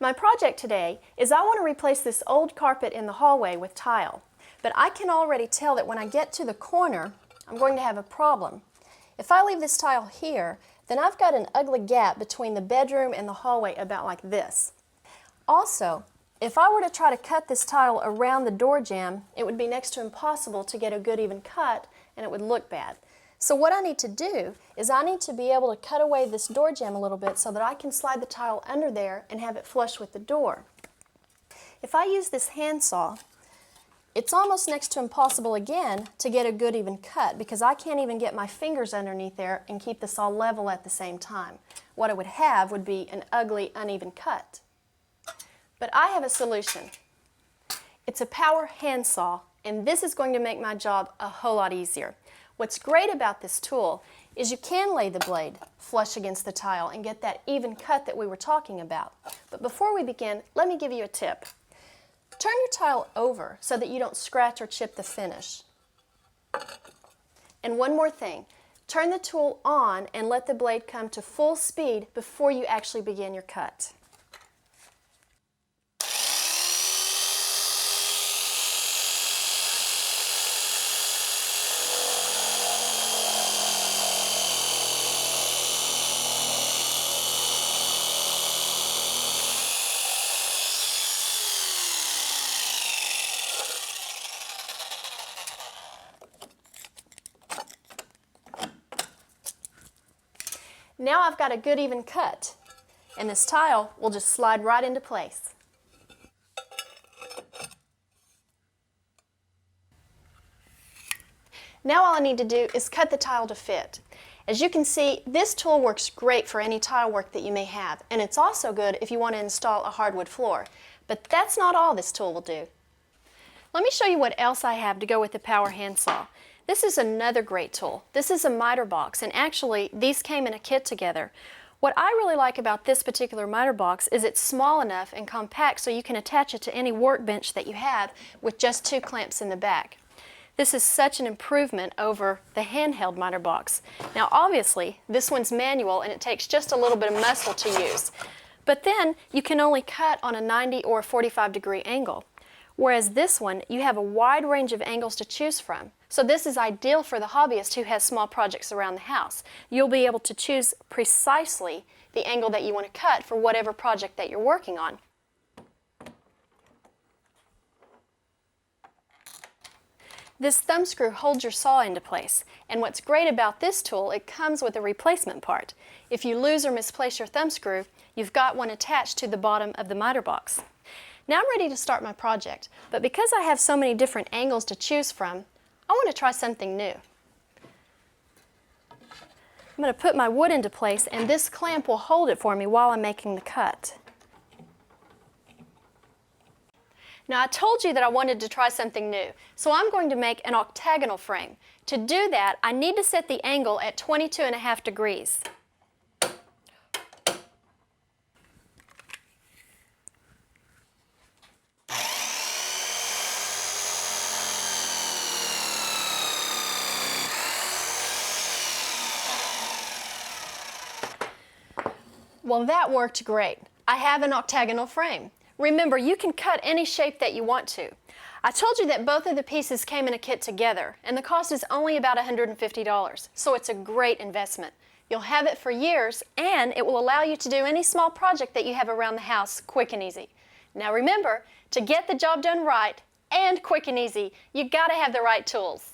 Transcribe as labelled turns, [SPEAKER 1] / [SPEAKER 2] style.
[SPEAKER 1] My project today is I want to replace this old carpet in the hallway with tile, but I can already tell that when I get to the corner, I'm going to have a problem. If I leave this tile here, then I've got an ugly gap between the bedroom and the hallway about like this. Also, if I were to try to cut this tile around the door jamb, it would be next to impossible to get a good even cut and it would look bad. So what I need to do is I need to be able to cut away this door jamb a little bit so that I can slide the tile under there and have it flush with the door. If I use this handsaw, it's almost next to impossible again to get a good even cut because I can't even get my fingers underneath there and keep the saw level at the same time. What I would have would be an ugly, uneven cut. But I have a solution. It's a power handsaw, and this is going to make my job a whole lot easier. What's great about this tool is you can lay the blade flush against the tile and get that even cut that we were talking about. But before we begin, let me give you a tip. Turn your tile over so that you don't scratch or chip the finish. And one more thing, turn the tool on and let the blade come to full speed before you actually begin your cut. Now I've got a good even cut, and this tile will just slide right into place. Now all I need to do is cut the tile to fit. As you can see, this tool works great for any tile work that you may have, and it's also good if you want to install a hardwood floor. But that's not all this tool will do. Let me show you what else I have to go with the power handsaw. This is another great tool. This is a miter box, and actually these came in a kit together. What I really like about this particular miter box is it's small enough and compact so you can attach it to any workbench that you have with just 2 clamps in the back. This is such an improvement over the handheld miter box. Now obviously this one's manual and it takes just a little bit of muscle to use. But then you can only cut on a 90 or 45-degree angle. Whereas this one, you have a wide range of angles to choose from. So this is ideal for the hobbyist who has small projects around the house. You'll be able to choose precisely the angle that you want to cut for whatever project that you're working on. This thumb screw holds your saw into place, and what's great about this tool, it comes with a replacement part. If you lose or misplace your thumb screw, you've got one attached to the bottom of the miter box. Now I'm ready to start my project, but because I have so many different angles to choose from, I want to try something new. I'm going to put my wood into place, and this clamp will hold it for me while I'm making the cut. Now I told you that I wanted to try something new, so I'm going to make an octagonal frame. To do that, I need to set the angle at 22.5 degrees. Well, that worked great. I have an octagonal frame. Remember, you can cut any shape that you want to. I told you that both of the pieces came in a kit together, and the cost is only about $150, so it's a great investment. You'll have it for years, and it will allow you to do any small project that you have around the house quick and easy. Now remember, to get the job done right and quick and easy, you gotta have the right tools.